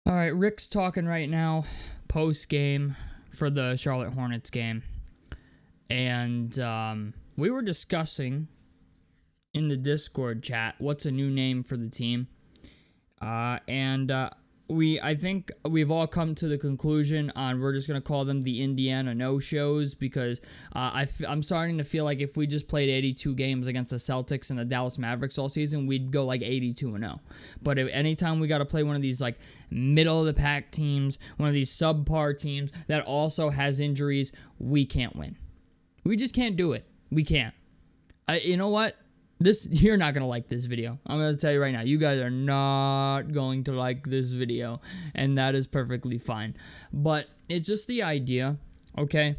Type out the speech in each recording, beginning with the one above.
All right, Rick's talking right now, post game for the Charlotte Hornets game. And we were discussing in the Discord chat what's a new name for the team. I think we've all come to the conclusion on we're just going to call them the Indiana No-Shows because I'm starting to feel like if we just played 82 games against the Celtics and the Dallas Mavericks all season, we'd go like 82-0. But anytime we got to play one of these like middle-of-the-pack teams, one of these subpar teams that also has injuries, we can't win. We just can't do it. We can't. You know what? You're not going to like this video. I'm going to tell you right now. You guys are not going to like this video. And that is perfectly fine. But it's just the idea, okay?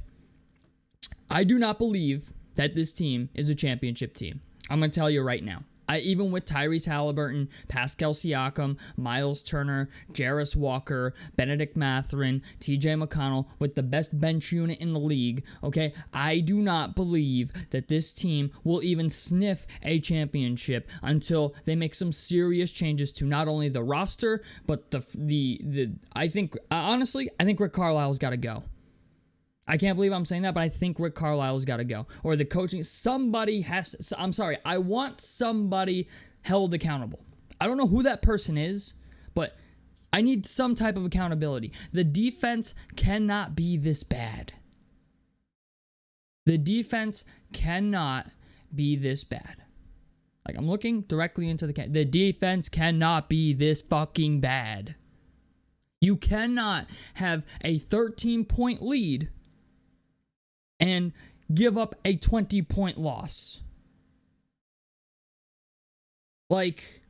I do not believe that this team is a championship team. I'm going to tell you right now. Even with Tyrese Halliburton, Pascal Siakam, Miles Turner, Jarris Walker, Benedict Mathurin, TJ McConnell, with the best bench unit in the league, okay, I do not believe that this team will even sniff a championship until they make some serious changes to not only the roster, but I think Rick Carlisle's got to go. I can't believe I'm saying that, but I think Rick Carlisle's got to go. Or the coaching, I want somebody held accountable. I don't know who that person is, but I need some type of accountability. The defense cannot be this bad. The defense cannot be this bad. Like, I'm looking directly into the defense cannot be this fucking bad. You cannot have a 13-point lead and give up a 20-point loss. Like,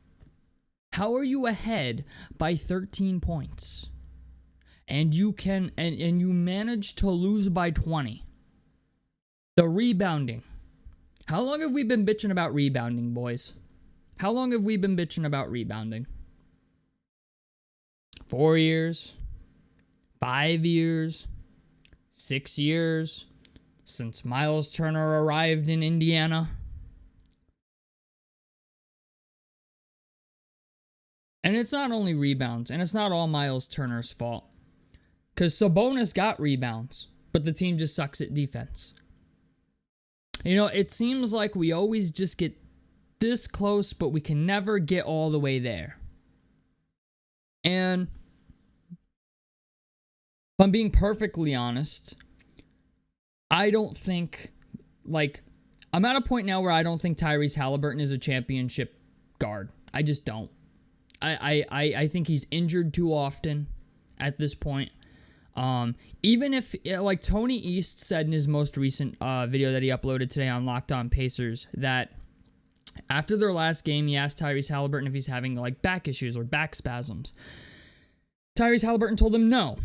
how are you ahead by 13 points? And you manage to lose by 20. The rebounding. How long have we been bitching about rebounding, boys? How long have we been bitching about rebounding? 4 years? 5 years? 6 years? Since Miles Turner arrived in Indiana. And it's not only rebounds, and it's not all Miles Turner's fault. Because Sabonis got rebounds, but the team just sucks at defense. You know, it seems like we always just get this close, but we can never get all the way there. And if I'm being perfectly honest, I don't think, I'm at a point now where I don't think Tyrese Halliburton is a championship guard. I just don't. I think he's injured too often at this point. Even if, like Tony East said in his most recent video that he uploaded today on Locked On Pacers, that after their last game, he asked Tyrese Halliburton if he's having like back issues or back spasms. Tyrese Halliburton told him no.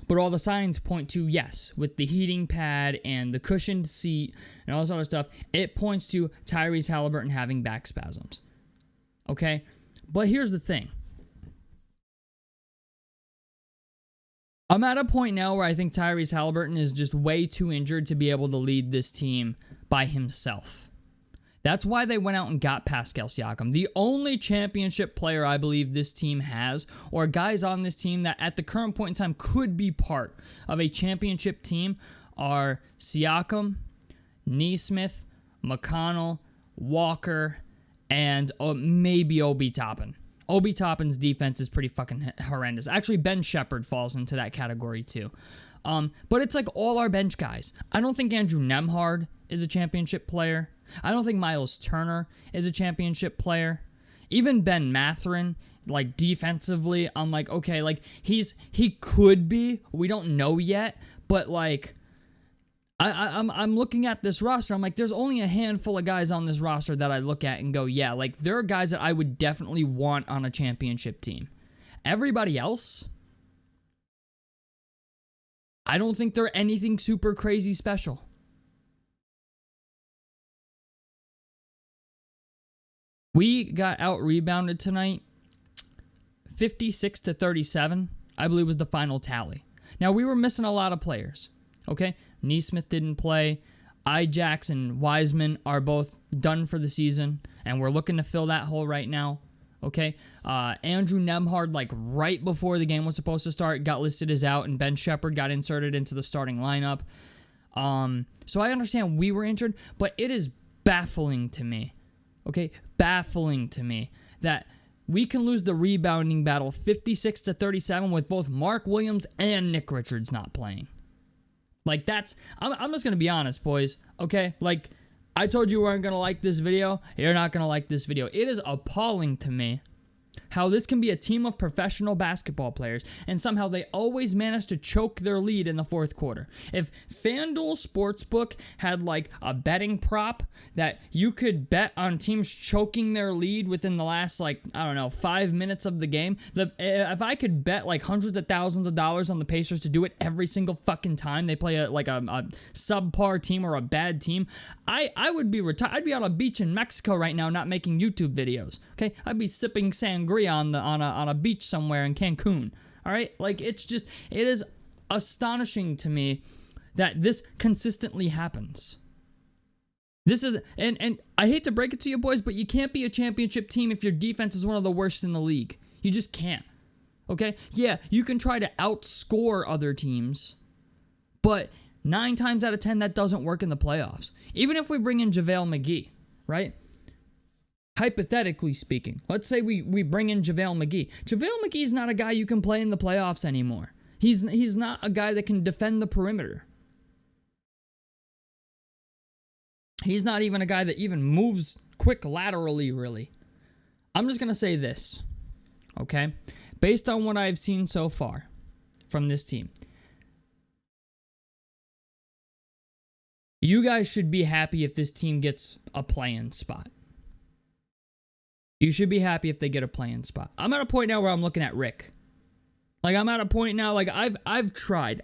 But all the signs point to yes. With the heating pad and the cushioned seat and all this other stuff, it points to Tyrese Halliburton having back spasms. Okay? But here's the thing. I'm at a point now where I think Tyrese Halliburton is just way too injured to be able to lead this team by himself. That's why they went out and got Pascal Siakam. The only championship player I believe this team has, or guys on this team that at the current point in time could be part of a championship team, are Siakam, Nesmith, McConnell, Walker, and maybe Obi Toppin. Obi Toppin's defense is pretty fucking horrendous. Actually, Ben Shepherd falls into that category too. But it's like all our bench guys. I don't think Andrew Nembhard is a championship player. I don't think Miles Turner is a championship player. Even Ben Mathurin, like defensively, I'm like, okay, like he could be. We don't know yet, but like I'm looking at this roster. I'm like, there's only a handful of guys on this roster that I look at and go, yeah, like there are guys that I would definitely want on a championship team. Everybody else, I don't think they're anything super crazy special. We got out-rebounded tonight, 56-37, I believe was the final tally. Now, we were missing a lot of players, okay? Nesmith didn't play. Ijax and Wiseman are both done for the season, and we're looking to fill that hole right now, Okay, Andrew Nemhard, like right before the game was supposed to start, got listed as out, and Ben Shepherd got inserted into the starting lineup. So I understand we were injured, but it is baffling to me, okay, baffling to me that we can lose the rebounding battle 56-37 with both Mark Williams and Nick Richards not playing. Like, I'm just gonna be honest, boys, okay? Like, I told you weren't gonna like this video. You're not gonna like this video. It is appalling to me how this can be a team of professional basketball players, and somehow they always manage to choke their lead in the fourth quarter. If FanDuel Sportsbook had like a betting prop that you could bet on teams choking their lead within the last, like, I don't know, 5 minutes of the game, if I could bet like hundreds of thousands of dollars on the Pacers to do it every single fucking time they play a subpar team or a bad team, I would be retired. I'd be on a beach in Mexico right now, not making YouTube videos. Okay, I'd be sipping sangria on a beach somewhere in Cancun. All right, like, it is astonishing to me that this consistently happens. This is, and I hate to break it to you boys, but you can't be a championship team if your defense is one of the worst in the league. You just can't. Okay, yeah, you can try to outscore other teams, but 9 times out of 10 that doesn't work in the playoffs. Even if we bring in JaVale McGee, right? Hypothetically speaking, let's say we bring in JaVale McGee. JaVale McGee's not a guy you can play in the playoffs anymore. He's not a guy that can defend the perimeter. He's not even a guy that even moves quick laterally, really. I'm just going to say this, okay? Based on what I've seen so far from this team, you guys should be happy if this team gets a play-in spot. You should be happy if they get a play-in spot. I'm at a point now where I'm looking at Rick. Like, I'm at a point now, like, I've tried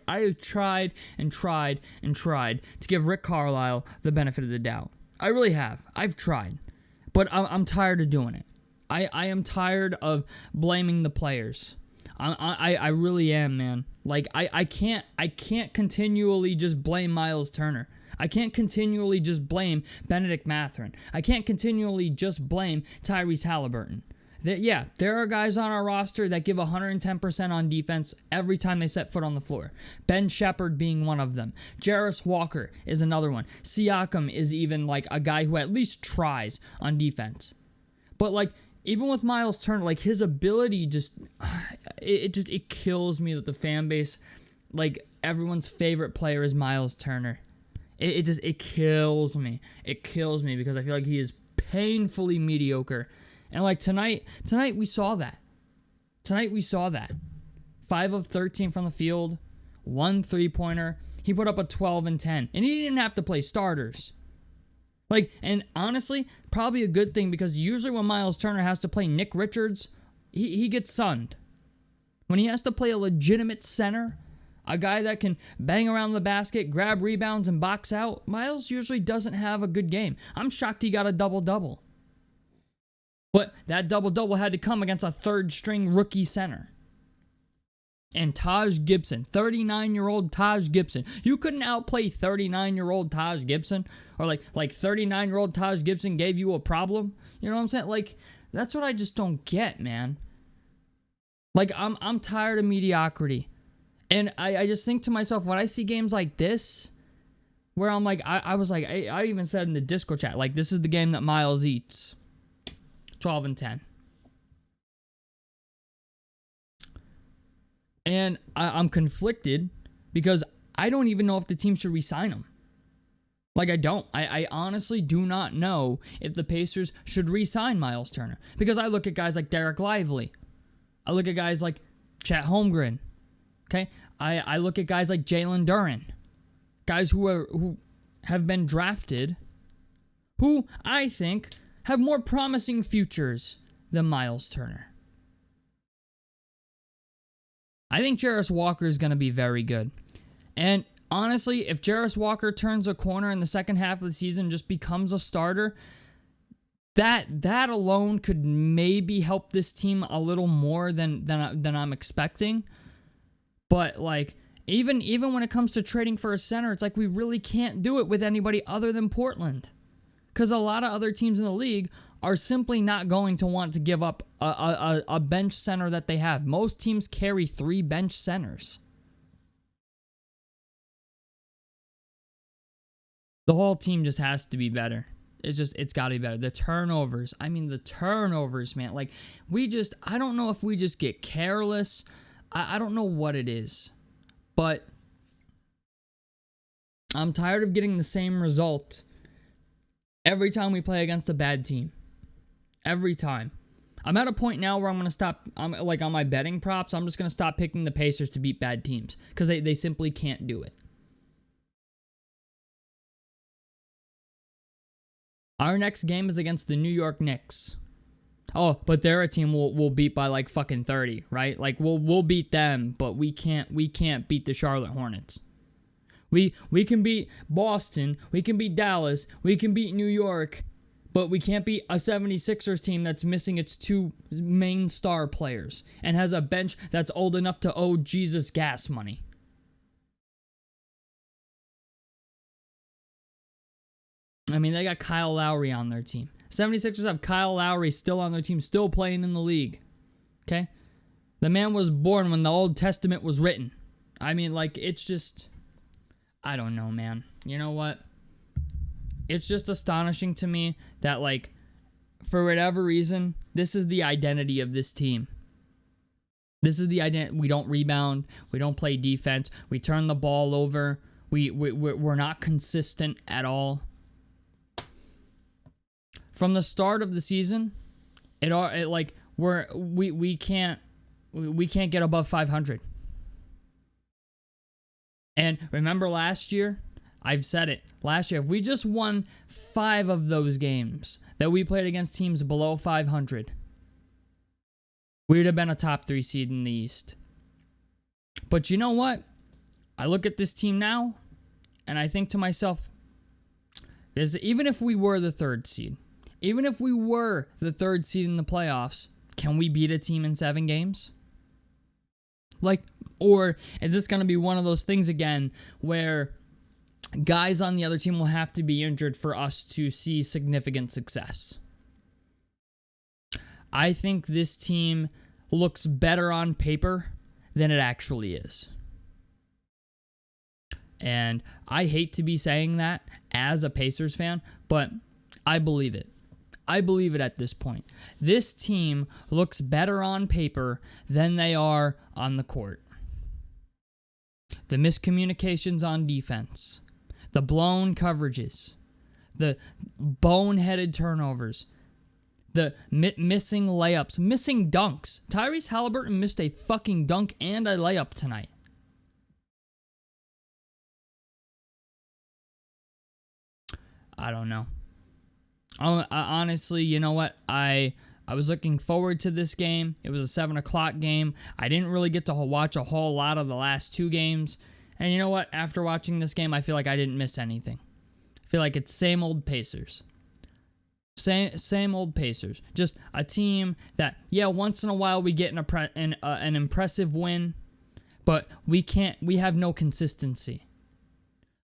and tried to give Rick Carlisle the benefit of the doubt. I really have. I've tried. But I'm tired of doing it. I am tired of blaming the players. I really am, man. Like, I can't continually just blame Miles Turner. I can't continually just blame Benedict Mathurin. I can't continually just blame Tyrese Halliburton. There are guys on our roster that give 110% on defense every time they set foot on the floor. Ben Shepherd being one of them. Jarris Walker is another one. Siakam is even like a guy who at least tries on defense. But like, even with Miles Turner, like, his ability it kills me that the fan base, like, everyone's favorite player is Miles Turner. It kills me. It kills me because I feel like he is painfully mediocre. And like tonight we saw that. Tonight we saw that. 5 of 13 from the field, 1 3-pointer. He put up a 12 and 10. And he didn't have to play starters. Like, and honestly, probably a good thing because usually when Miles Turner has to play Nick Richards, he gets sunned. When he has to play a legitimate center, a guy that can bang around the basket, grab rebounds, and box out, Miles usually doesn't have a good game. I'm shocked he got a double-double. But that double-double had to come against a third-string rookie center. And Taj Gibson, 39-year-old Taj Gibson. You couldn't outplay 39-year-old Taj Gibson? Or like 39-year-old Taj Gibson gave you a problem? You know what I'm saying? Like, that's what I just don't get, man. Like, I'm tired of mediocrity. And I just think to myself, when I see games like this, where I'm like, I was like, I even said in the Discord chat, like, this is the game that Miles eats. 12 and 10. And I'm conflicted because I don't even know if the team should re-sign him. Like, I don't. I honestly do not know if the Pacers should re-sign Miles Turner. Because I look at guys like Derek Lively. I look at guys like Chet Holmgren. Okay, I look at guys like Jalen Duren, guys who have been drafted, who I think have more promising futures than Miles Turner. I think Jarris Walker is going to be very good. And honestly, if Jarris Walker turns a corner in the second half of the season and just becomes a starter, that alone could maybe help this team a little more than I'm expecting. But like, even when it comes to trading for a center, it's like we really can't do it with anybody other than Portland. Because a lot of other teams in the league are simply not going to want to give up a bench center that they have. Most teams carry 3 bench centers. The whole team just has to be better. It's got to be better. The turnovers. I mean, the turnovers, man. Like, I don't know if we just get careless. I don't know what it is. But I'm tired of getting the same result every time we play against a bad team. Every time. I'm at a point now where I'm going to stop. I'm like, on my betting props, I'm just going to stop picking the Pacers to beat bad teams. Because they simply can't do it. Our next game is against the New York Knicks. Oh, but they're a team we'll beat by like fucking 30, right? Like we'll beat them, but we can't beat the Charlotte Hornets. We can beat Boston, we can beat Dallas, we can beat New York, but we can't beat a 76ers team that's missing its 2 main star players and has a bench that's old enough to owe Jesus gas money. I mean, they got Kyle Lowry on their team. 76ers have Kyle Lowry still on their team, still playing in the league. Okay? The man was born when the Old Testament was written. I mean, like, it's just... I don't know, man. You know what? It's just astonishing to me that, like, for whatever reason, this is the identity of this team. This is the identity. We don't rebound. We don't play defense. We turn the ball over. We're not consistent at all. From the start of the season, we can't get above 500. And remember last year, I've said it. Last year, if we just won 5 of those games that we played against teams below 500, we would have been a top 3 seed in the East. But you know what? I look at this team now, and I think to myself, even if we were the 3rd seed, even if we were the 3rd seed in the playoffs, can we beat a team in 7 games? Like, or is this going to be one of those things again where guys on the other team will have to be injured for us to see significant success? I think this team looks better on paper than it actually is. And I hate to be saying that as a Pacers fan, but I believe it. I believe it at this point. This team looks better on paper than they are on the court. The miscommunications on defense, the blown coverages, the boneheaded turnovers, the missing layups, missing dunks. Tyrese Halliburton missed a fucking dunk and a layup tonight. I don't know. Honestly, you know what? I was looking forward to this game. It was a 7 o'clock game. I didn't really get to watch a whole lot of the last 2 games. And you know what? After watching this game, I feel like I didn't miss anything. I feel like it's same old Pacers. Same old Pacers. Just a team that, yeah, once in a while we get an impressive win, but we have no consistency.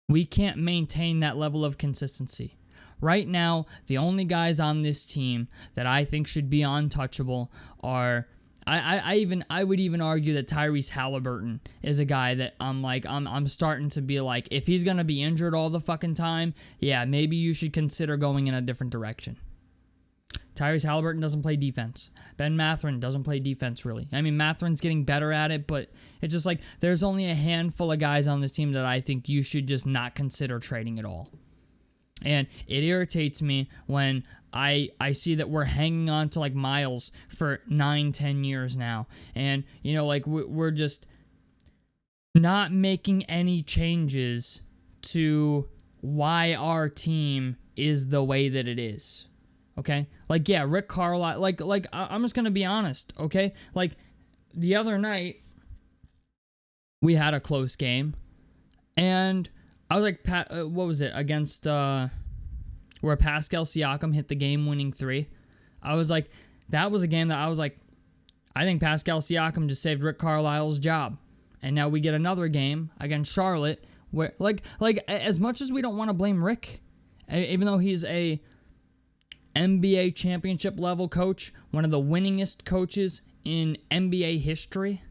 We can't maintain that level of consistency. Right now, the only guys on this team that I think should be untouchable are I would even argue that Tyrese Halliburton is a guy that I'm starting to be like, if he's gonna be injured all the fucking time, yeah, maybe you should consider going in a different direction. Tyrese Halliburton doesn't play defense. Ben Mathurin doesn't play defense, really. I mean, Mathurin's getting better at it, but it's just like there's only a handful of guys on this team that I think you should just not consider trading at all. And it irritates me when I see that we're hanging on to like Miles for 9-10 years now. And, you know, like we're just not making any changes to why our team is the way that it is. Okay? Like, yeah, Rick Carlisle, like I'm just going to be honest, okay? Like, the other night, we had a close game, and I was like, what was it, against, where Pascal Siakam hit the game-winning 3. I was like, that was a game that I was like, I think Pascal Siakam just saved Rick Carlisle's job. And now we get another game against Charlotte, where, like as much as we don't want to blame Rick, even though he's a NBA championship level coach, one of the winningest coaches in NBA history.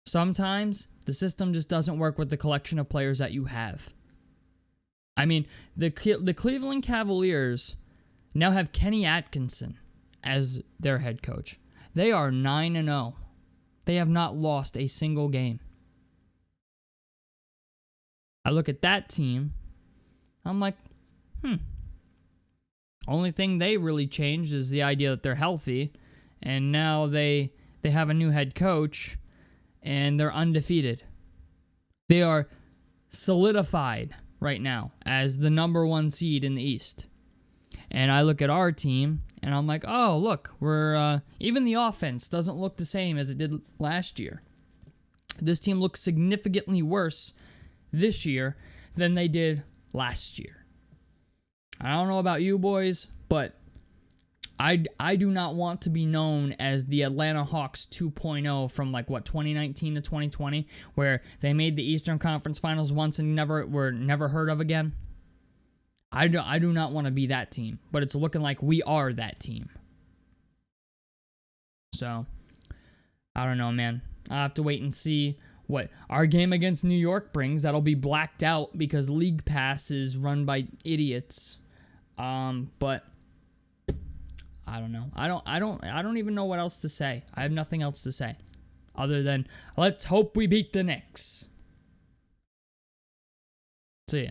Sometimes the system just doesn't work with the collection of players that you have. I mean, the Cleveland Cavaliers now have Kenny Atkinson as their head coach. They are 9-0. They have not lost a single game. I look at that team, I'm like, Only thing they really changed is the idea that they're healthy, and now they have a new head coach, and they're undefeated. They are solidified right now as the number 1 seed in the East. And I look at our team, and I'm like, oh, look, we're even the offense doesn't look the same as it did last year. This team looks significantly worse this year than they did last year. I don't know about you boys, but I do not want to be known as the Atlanta Hawks 2.0 from 2019 to 2020, where they made the Eastern Conference Finals once and were never heard of again. I do not want to be that team, but it's looking like we are that team. So, I don't know, man. I'll have to wait and see what our game against New York brings. That'll be blacked out because League Pass is run by idiots. But I don't know. I don't even know what else to say. I have nothing else to say other than let's hope we beat the Knicks. See ya.